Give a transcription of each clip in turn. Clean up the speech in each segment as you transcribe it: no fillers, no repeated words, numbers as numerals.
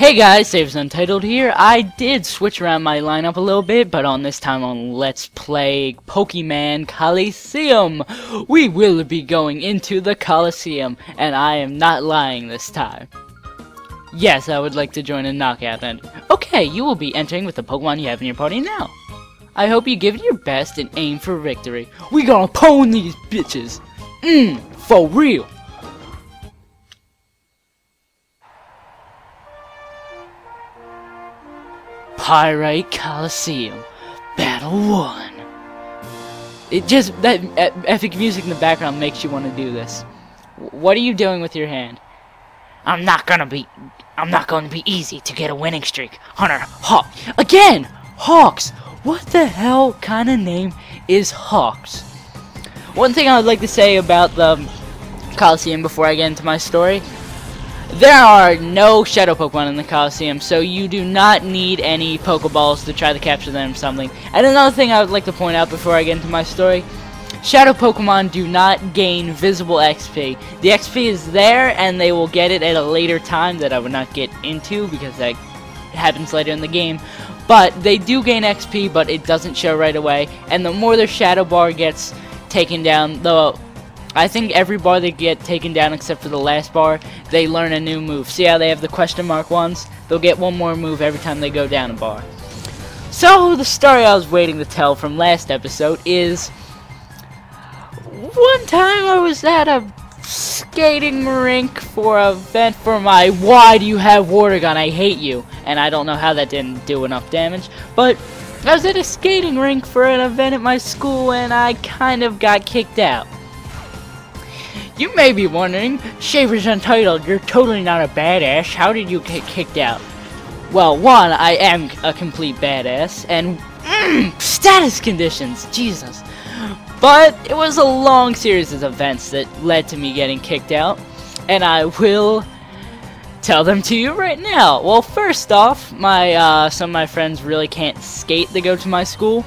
Hey guys, Saves Untitled here. I did switch around my lineup a little bit, but on this time on Let's Play Pokemon Colosseum, we will be going into the Colosseum, and I am not lying this time. Yes, I would like to join a knockout, and okay, you will be entering with the Pokemon you have in your party now. I hope you give it your best and aim for victory. We gonna pwn these bitches. For real. Pyrite Colosseum, Battle 1. It just, that epic music in the background makes you want to do this. What are you doing with your hand? I'm not going to be easy to get a winning streak. Hunter, Hawk. Again! Hawks! What the hell kind of name is Hawks? One thing I would like to say about the Colosseum before I get into my story. There are no Shadow Pokemon in the Colosseum, so you do not need any Pokeballs to try to capture them or something. And another thing I would like to point out before I get into my story, Shadow Pokemon do not gain visible XP. The XP is there, and they will get it at a later time that I would not get into, because that happens later in the game. But they do gain XP, but it doesn't show right away. And the more their Shadow Bar gets taken down, I think every bar they get taken down except for the last bar, they learn a new move. See how they have the question mark ones? They'll get one more move every time they go down a bar. So, the story I was waiting to tell from last episode is, one time I was at a skating rink for an event for my "Why do you have water gun? I hate you." And I don't know how that didn't do enough damage, but I was at a skating rink for an event at my school and I kind of got kicked out. You may be wondering, Shavers Untitled, you're totally not a badass. How did you get kicked out? Well, one, I am a complete badass, and status conditions, Jesus. But it was a long series of events that led to me getting kicked out, and I will tell them to you right now. Well, first off, some of my friends really can't skate to go to my school.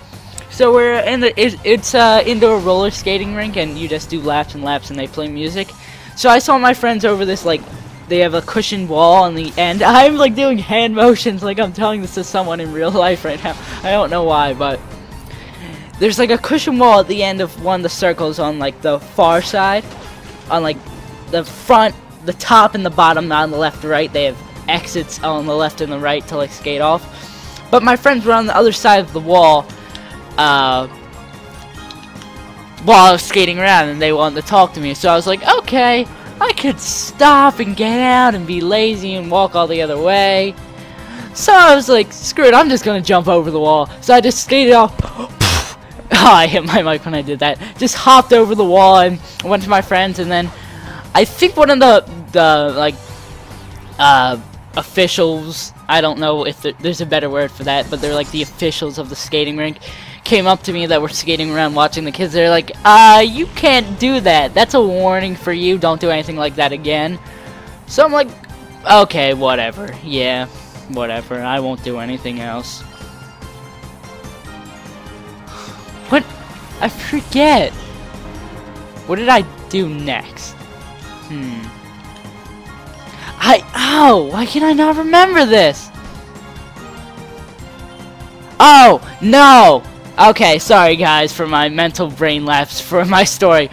So we're in it's indoor roller skating rink, and you just do laps and laps, and they play music. So I saw my friends over this, like, they have a cushioned wall on the end. I'm like doing hand motions like I'm telling this to someone in real life right now. I don't know why, but there's like a cushion wall at the end of one of the circles on like the far side, on like the front, the top, and the bottom, not on the left or right. They have exits on the left and the right to like skate off. But my friends were on the other side of the wall. While I was skating around, and they wanted to talk to me, so I was like, okay, I could stop and get out and be lazy and walk all the other way. So I was like, screw it, I'm just gonna jump over the wall. So I just skated off. I hit my mic when I did that. Just hopped over the wall and went to my friends, and then I think one of the officials, I don't know if there's a better word for that, but they're like the officials of the skating rink, came up to me that were skating around watching the kids. They're like, you can't do that. That's a warning for you. Don't do anything like that again. So I'm like, okay, whatever. Yeah, whatever. I won't do anything else. What? I forget. What did I do next? Ow! Why can I not remember this? Oh, no! Okay, sorry guys for my mental brain lapse for my story.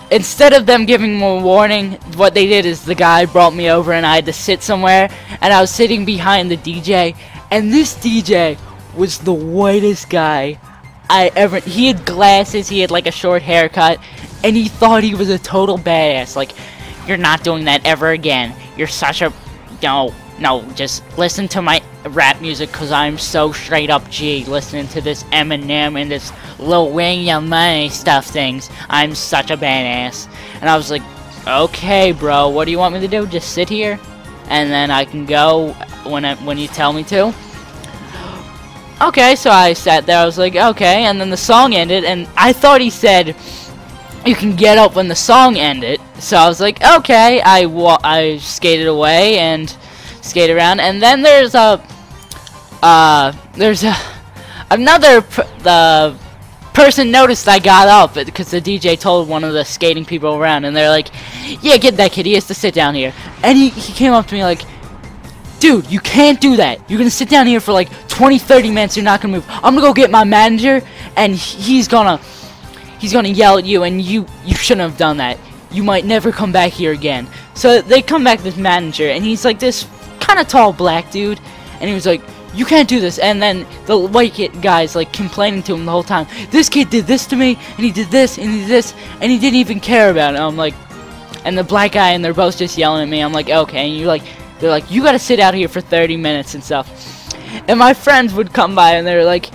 Instead of them giving me a warning, what they did is the guy brought me over and I had to sit somewhere, and I was sitting behind the DJ, and this DJ was the whitest guy I ever... He had glasses, he had like a short haircut, and he thought he was a total badass. Like, you're not doing that ever again. You're such a... No, just listen to my rap music, because I'm so straight up G, listening to this Eminem and this Lil Wayne Money stuff things. I'm such a badass. And I was like, okay, bro, what do you want me to do? Just sit here? And then I can go when you tell me to? Okay, so I sat there, I was like, okay, and then the song ended, and I thought he said, you can get up when the song ended. So I was like, okay, I skated away and skate around, and then there's the person noticed I got up because the DJ told one of the skating people around, and they're like, yeah, get that kid, he has to sit down here. And he came up to me like, dude, you can't do that. You're gonna sit down here for like 20-30 minutes. You're not gonna move. I'm gonna go get my manager, and he's gonna yell at you, and you shouldn't have done that. You might never come back here again. So they come back to this manager, and he's like this kind of tall black dude, and he was like, you can't do this. And then the white guy's like complaining to him the whole time. This kid did this to me, and he did this, and he did this, and he didn't even care about it. I'm like, and the black guy, and they're both just yelling at me. I'm like, okay. And they're like, you gotta sit out here for 30 minutes and stuff. And my friends would come by, and they were like,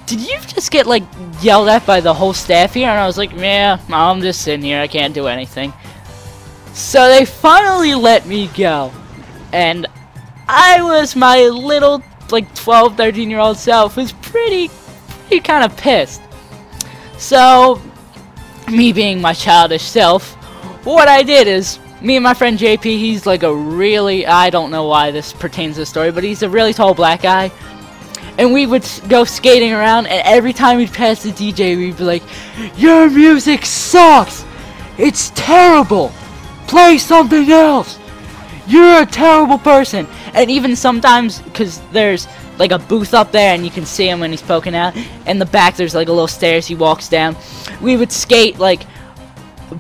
did you just get like yelled at by the whole staff here? And I was like, yeah, I'm just sitting here. I can't do anything. So they finally let me go, and I was my little like 12, 13-year-old self was pretty kind of pissed. So me being my childish self, what I did is, me and my friend JP, he's like a really, I don't know why this pertains to the story, but he's a really tall black guy. And we would go skating around, and every time we'd pass the DJ, we'd be like, your music sucks! It's terrible! Play something else! You're a terrible person! And even sometimes, because there's like a booth up there, and you can see him when he's poking out, in the back there's like a little stairs he walks down, we would skate like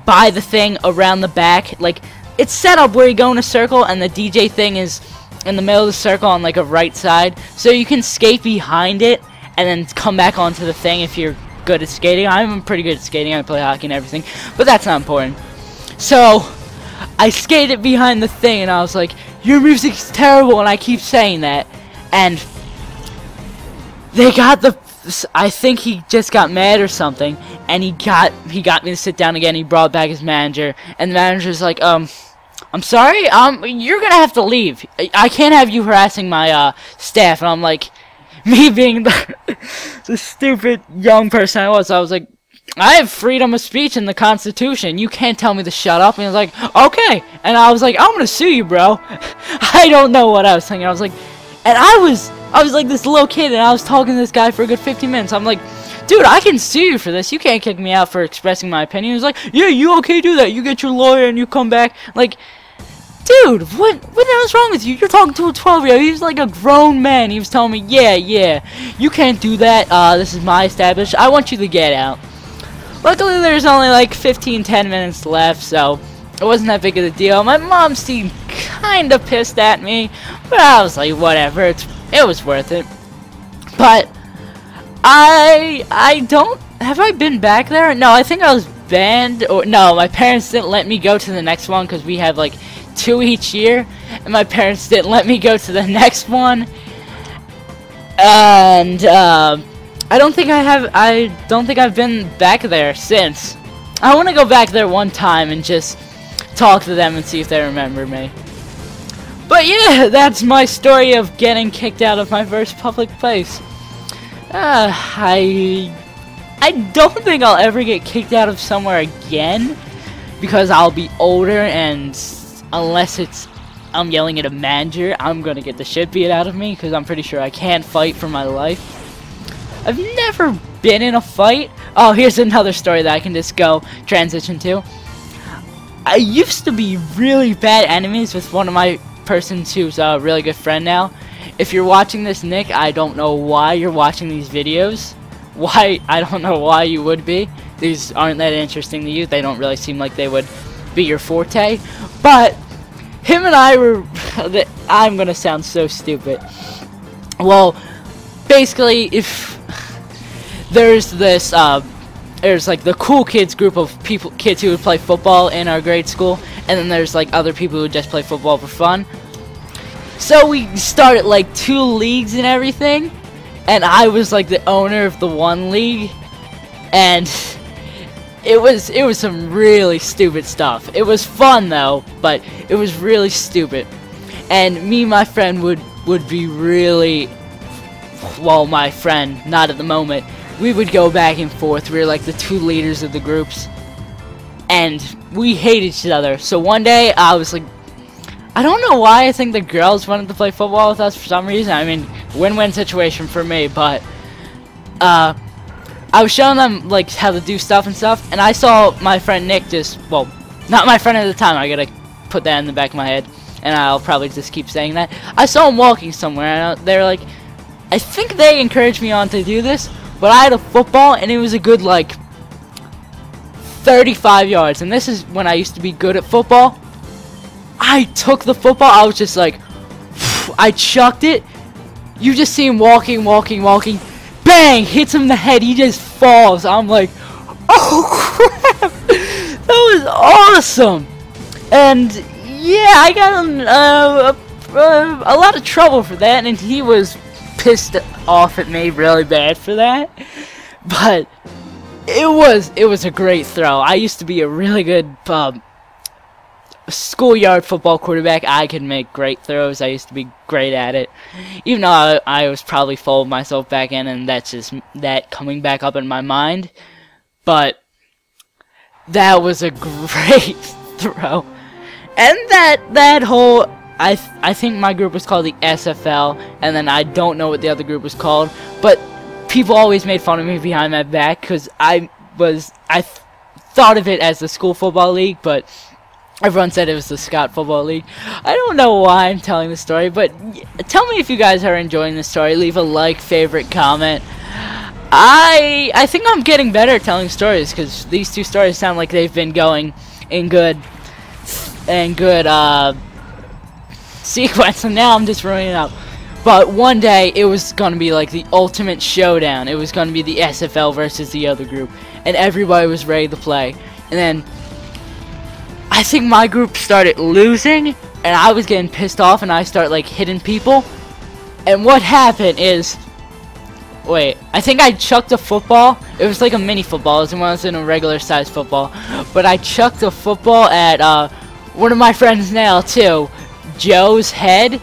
by the thing around the back. Like, it's set up where you go in a circle, and the DJ thing is in the middle of the circle on like a right side, so you can skate behind it and then come back onto the thing if you're good at skating. I'm pretty good at skating. I play hockey and everything, but that's not important. So I skated behind the thing, and I was like, your music's terrible, and I keep saying that, and they got the, I think he just got mad or something, and he got me to sit down again. He brought back his manager, and the manager's like, I'm sorry, you're gonna have to leave. I can't have you harassing my staff. And I'm like, me being the stupid young person I was like, I have freedom of speech in the Constitution. You can't tell me to shut up. And he was like, okay. And I was like, I'm gonna sue you, bro. I don't know what I was thinking. I was like, and I was like this little kid, and I was talking to this guy for a good 15 minutes. I'm like, dude, I can sue you for this. You can't kick me out for expressing my opinion. He was like, yeah, you okay, do that. You get your lawyer and you come back. Like, dude, what the hell's wrong with you? You're talking to a 12-year-old. He's like a grown man. He was telling me, yeah, you can't do that. This is my establishment. I want you to get out. Luckily, there's only like 10 minutes left, so it wasn't that big of a deal. My mom seemed kind of pissed at me, but I was like, whatever. It was worth it. But I don't, have I been back there? No, I think I was banned, or no, my parents didn't let me go to the next one because we have like 2 each year, and my parents didn't let me go to the next one. And I don't think I've been back there since. I want to go back there one time and just talk to them and see if they remember me. But yeah, that's my story of getting kicked out of my first public place. I don't think I'll ever get kicked out of somewhere again, because I'll be older, and unless I'm yelling at a manager, I'm gonna get the shit beat out of me, because I'm pretty sure I can't fight for my life. I've never been in a fight. Oh, here's another story that I can just go transition to. I used to be really bad enemies with one of my persons who's a really good friend now. If you're watching this, Nick, I don't know why you're watching these videos. Why? I don't know why you would be. These aren't that interesting to you. They don't really seem like they would be your forte. But him and I were... I'm gonna sound so stupid. Well, basically, if there's this, there's like the cool kids group of kids who would play football in our grade school, and then there's like other people who would just play football for fun. So we started like 2 leagues and everything, and I was like the owner of the one league, and it was some really stupid stuff. It was fun though, but it was really stupid. And me and my friend would be really, well, my friend, not at the moment, we would go back and forth. We were like the 2 leaders of the groups, and we hated each other. So one day I was like, I don't know why, I think the girls wanted to play football with us for some reason. I mean, win-win situation for me, but I was showing them like how to do stuff and stuff, and I saw my friend Nick just, well, not my friend at the time, I gotta put that in the back of my head. and I'll probably just keep saying that. I saw him walking somewhere, and they're like, I think they encouraged me on to do this, but I had a football, and it was a good, like, 35 yards, and this is when I used to be good at football. I took the football, I was just like, I chucked it. You just see him walking, bang, hits him in the head, he just falls. I'm like, oh crap, that was awesome. And yeah, I got in a lot of trouble for that, and he was pissed off at me really bad for that. But it was a great throw. I used to be a really good schoolyard football quarterback. I could make great throws. I used to be great at it, even though I was probably full of myself back in, and that's just that coming back up in my mind. But that was a great throw. And that whole, I think my group was called the SFL, and then I don't know what the other group was called, but people always made fun of me behind my back because I thought of it as the school football league, but everyone said it was the Scott Football League. I don't know why I'm telling this story, but tell me if you guys are enjoying this story. Leave a like, favorite, comment. I think I'm getting better at telling stories, because these two stories sound like they've been going in good sequence, and now I'm just running up. But one day it was gonna be like the ultimate showdown. It was gonna be the SFL versus the other group, and everybody was ready to play. And then I think my group started losing, and I was getting pissed off, and I started like hitting people. And what happened is, wait, I think I chucked a football. It was like a mini football. It wasn't a regular size football, but I chucked a football at one of my friends now too, Joe's head,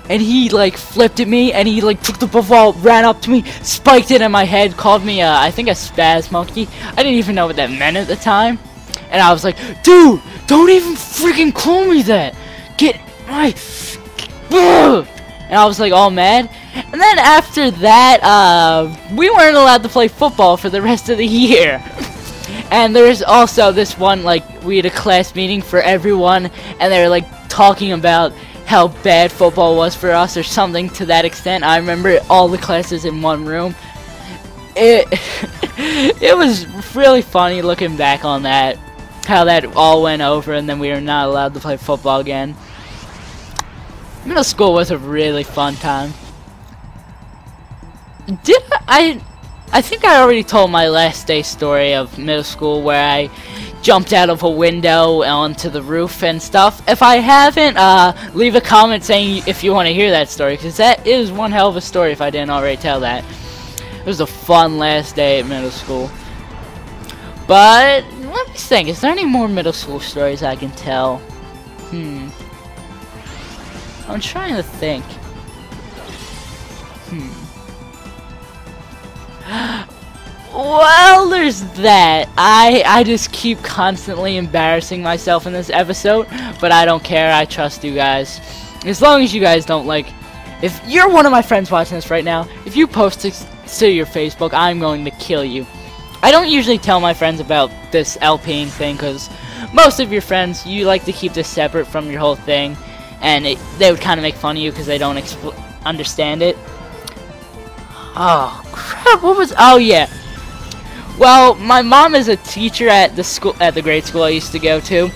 and he like flipped at me, and he like took the football, ran up to me, spiked it in my head, called me I think a spaz monkey. I didn't even know what that meant at the time, and I was like, dude, don't even freaking call me that. Get my and I was like all mad. And then after that, we weren't allowed to play football for the rest of the year. And there's also this one, like, we had a class meeting for everyone, and they were like talking about how bad football was for us or something to that extent. I remember all the classes in one room. It was really funny looking back on that, how that all went over, and then we were not allowed to play football again. Middle school was a really fun time. I think I already told my last day story of middle school where I jumped out of a window onto the roof and stuff. If I haven't, leave a comment saying if you want to hear that story, because that is one hell of a story if I didn't already tell that. It was a fun last day at middle school. But let me think, is there any more middle school stories I can tell? I'm trying to think. Well, there's that. I just keep constantly embarrassing myself in this episode, but I don't care. I trust you guys. As long as you guys don't, like, if you're one of my friends watching this right now, if you post it to your Facebook, I'm going to kill you. I don't usually tell my friends about this LPing thing, because most of your friends, you like to keep this separate from your whole thing, and they would kind of make fun of you because they don't understand it. Oh crap! What was? Oh yeah. Well, my mom is a teacher at the grade school I used to go to,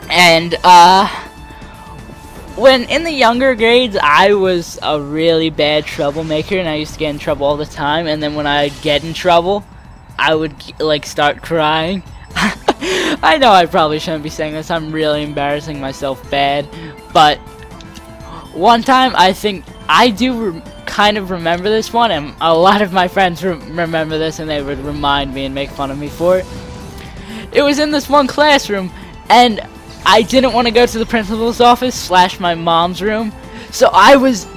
and when in the younger grades, I was a really bad troublemaker, and I used to get in trouble all the time. And then when I'd get in trouble, I would like start crying. I know I probably shouldn't be saying this. I'm really embarrassing myself bad, but one time I think I do kind of remember this one, and a lot of my friends remember this, and they would remind me and make fun of me for it. It was in this one classroom, and I didn't want to go to the principal's office / my mom's room, so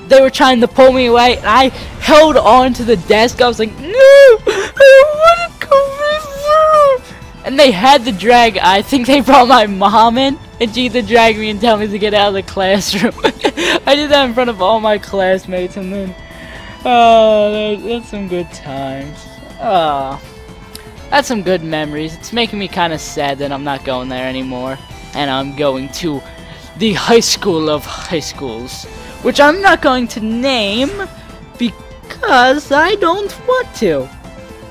they were trying to pull me away, and I held on to the desk. I was like, no, I don't want to go to this room. And they had to drag, I think they brought my mom in, and she had to drag me and tell me to get out of the classroom. I did that in front of all my classmates, and then, oh, that's some good times. Oh, that's some good memories. It's making me kind of sad that I'm not going there anymore, and I'm going to the high school of high schools, which I'm not going to name because I don't want to.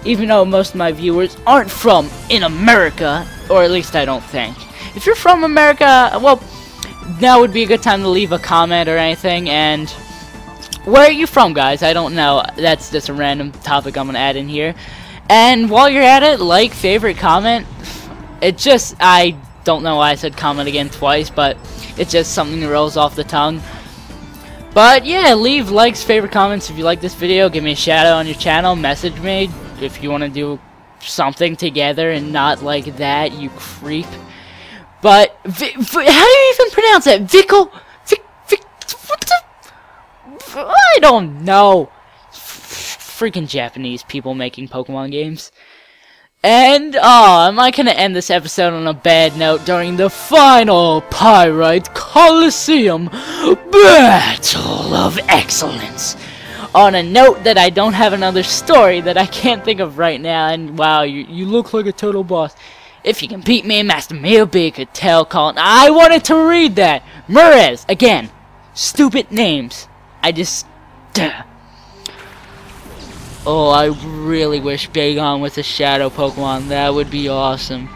Even though most of my viewers aren't from in America, or at least I don't think. If you're from America, well, now would be a good time to leave a comment or anything. And where are you from, guys? I don't know. That's just a random topic I'm gonna add in here. And while you're at it, like, favorite, comment. It just, I don't know why I said comment again twice, but it's just something that rolls off the tongue. But yeah, leave likes, favorite, comments if you like this video. Give me a shout out on your channel. Message me if you want to do something together and not like that, you creep. But how do you even pronounce that? I don't know. Freaking Japanese people making Pokemon games. And am I gonna end this episode on a bad note during the final Pyrite Colosseum Battle of Excellence? On a note that I don't have another story that I can't think of right now, and wow, you look like a total boss. If you can beat me, Master Meowbig could tell Colin. I wanted to read that. Murez, again, stupid names. I just, duh. Oh, I really wish Bagon was a Shadow Pokemon. That would be awesome.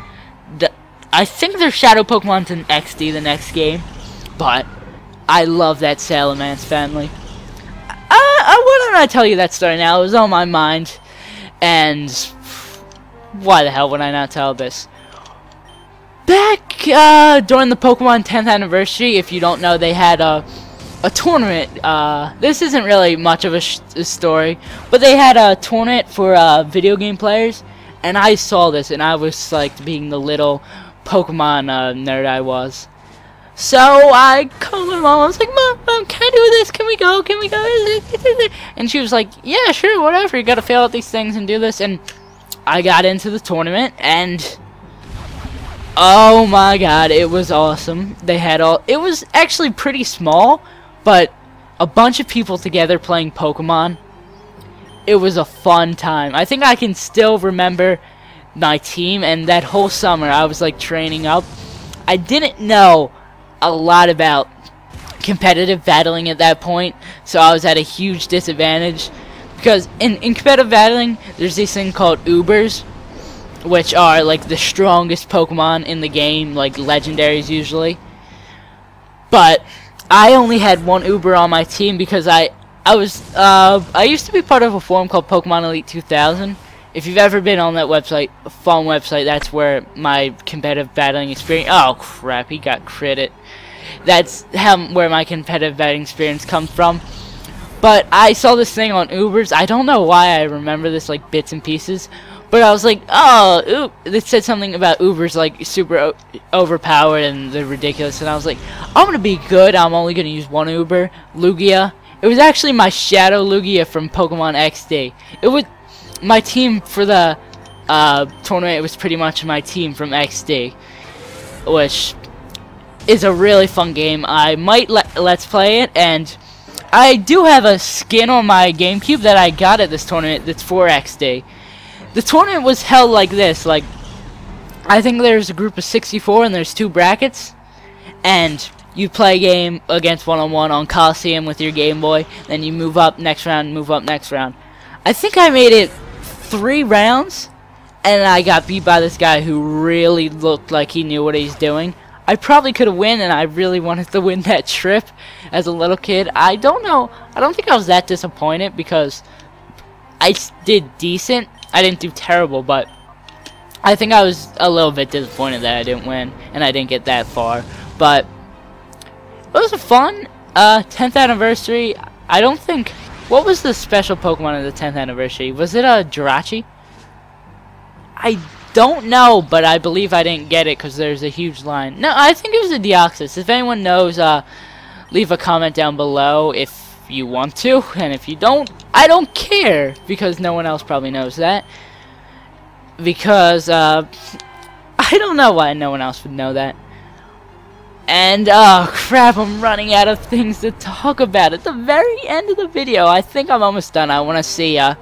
I think there's Shadow Pokemons in XD, the next game, but I love that Salamence family. Why don't I tell you that story now? It was on my mind, and why the hell would I not tell this? Back during the Pokemon 10th anniversary, if you don't know, they had a tournament. This isn't really much of a story, but they had a tournament for video game players, and I saw this, and I was like being the little Pokemon nerd I was. So I called my mom. I was like, Mom, can I do this? Can we go? Can we go? And she was like, yeah, sure, whatever. You gotta fill out these things and do this. And I got into the tournament, and oh my god, it was awesome. They had it was actually pretty small, but a bunch of people together playing Pokemon. It was a fun time. I think I can still remember my team, and that whole summer I was like training up. I didn't know a lot about competitive battling at that point, so I was at a huge disadvantage, because in competitive battling there's this thing called Ubers, which are like the strongest Pokemon in the game, like legendaries usually. But I only had one Uber on my team because I used to be part of a forum called Pokemon Elite 2000. If you've ever been on that website, a fun website, that's where my competitive battling experience. Oh crap, he got critted. That's where my competitive battling experience comes from. But I saw this thing on Ubers. I don't know why I remember this like bits and pieces, but I was like, oh, it said something about Ubers like super overpowered and they're ridiculous, and I was like, I'm gonna be good. I'm only gonna use one Uber, Lugia. It was actually my Shadow Lugia from Pokemon XD. It was my team for the tournament. It was pretty much my team from XD, which is a really fun game. I might let's play it, and I do have a skin on my GameCube that I got at this tournament that's for XD. The tournament was held like this, like, I think there's a group of 64 and there's 2 brackets, and you play a game against one-on-one on Colosseum with your Game Boy, then you move up next round, move up next round. I think I made it 3 rounds, and I got beat by this guy who really looked like he knew what he's doing. I probably could have won, and I really wanted to win that trip as a little kid. I don't know. I don't think I was that disappointed because I did decent. I didn't do terrible, but I think I was a little bit disappointed that I didn't win and I didn't get that far. But it was a fun 10th anniversary. I don't think... What was the special Pokemon of the 10th anniversary? Was it a Jirachi? I don't know, but I believe I didn't get it because there's a huge line. No, I think it was a Deoxys. If anyone knows, leave a comment down below if you want to, and if you don't, I don't care, because no one else probably knows that. Because, I don't know why no one else would know that. And, oh crap, I'm running out of things to talk about at the very end of the video. I think I'm almost done. I want to see, how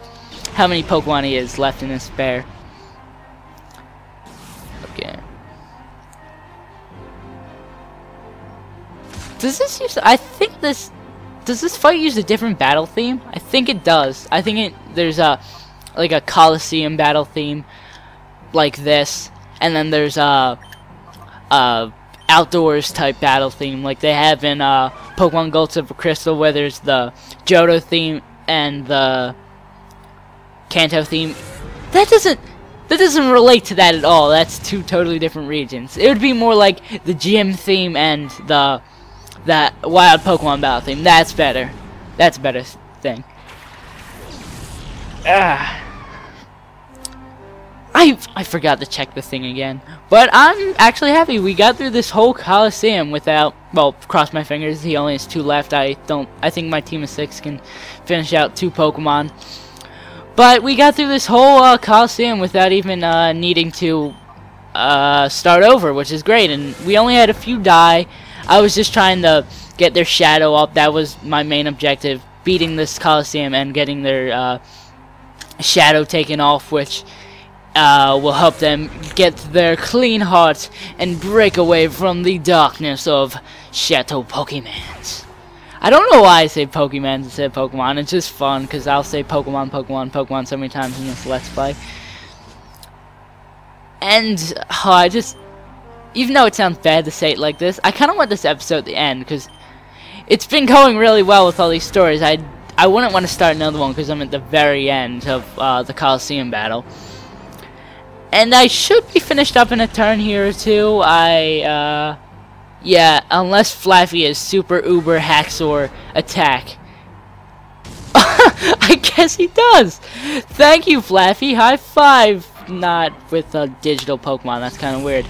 many Pokemon he is left in his pair. Okay. Does this use... I think this... Does this fight use a different battle theme? I think it does. I think there's a... like a Colosseum battle theme. Like this. And then there's a... outdoors type battle theme. Like they have in Pokemon Gold Silver Crystal, where there's the Johto theme and the Kanto theme. That doesn't relate to that at all. That's two totally different regions. It would be more like the gym theme and that wild Pokemon battle theme. That's better. That's a better thing. I forgot to check the thing again. But I'm actually happy we got through this whole Colosseum without, well, cross my fingers, he only has 2 left. I think my team of 6 can finish out 2 Pokemon. But we got through this whole Colosseum without even needing to start over, which is great. And we only had a few die. I was just trying to get their shadow up. That was my main objective, beating this Colosseum and getting their shadow taken off, which will help them get their clean heart and break away from the darkness of Chateau Pokemans. I don't know why I say Pokemans instead of Pokemon. It's just fun because I'll say Pokemon, Pokemon, Pokemon so many times in this Let's Play. And I just, even though it sounds bad to say it like this, I kind of want this episode to end because it's been going really well with all these stories. I wouldn't want to start another one because I'm at the very end of the Colosseum battle. And I should be finished up in a turn here or two. Yeah, unless Flaffy has Super Uber Haxor attack. I guess he does! Thank you, Flaffy. High five! Not with a digital Pokemon, that's kind of weird.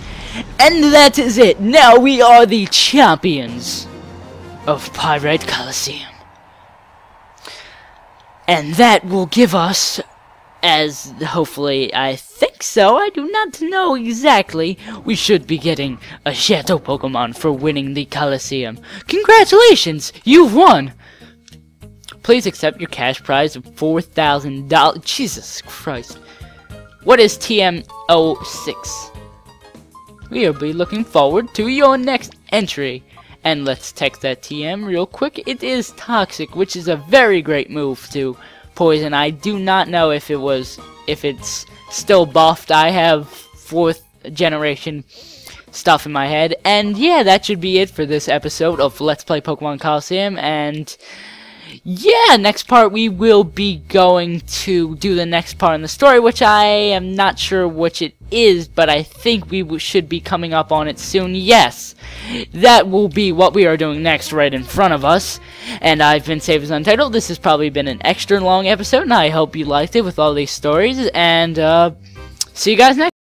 And that is it! Now we are the champions of Pirate Colosseum. And that will give us, as hopefully I think so, I do not know exactly, we should be getting a Shadow Pokemon for winning the Colosseum. Congratulations! You've won! Please accept your cash prize of $4,000. Jesus Christ. What is TM06? We'll be looking forward to your next entry. And let's text that TM real quick. It is Toxic, which is a very great move to Poison. I do not know if it's still buffed. I have 4th generation stuff in my head. And yeah, that should be it for this episode of Let's Play Pokemon Colosseum. And yeah, next part we will be going to do the next part in the story, which I am not sure which it is, but I think we should be coming up on it soon. Yes, that will be what we are doing next right in front of us. And I've been Savers Untitled. This has probably been an extra long episode, and I hope you liked it with all these stories. And see you guys next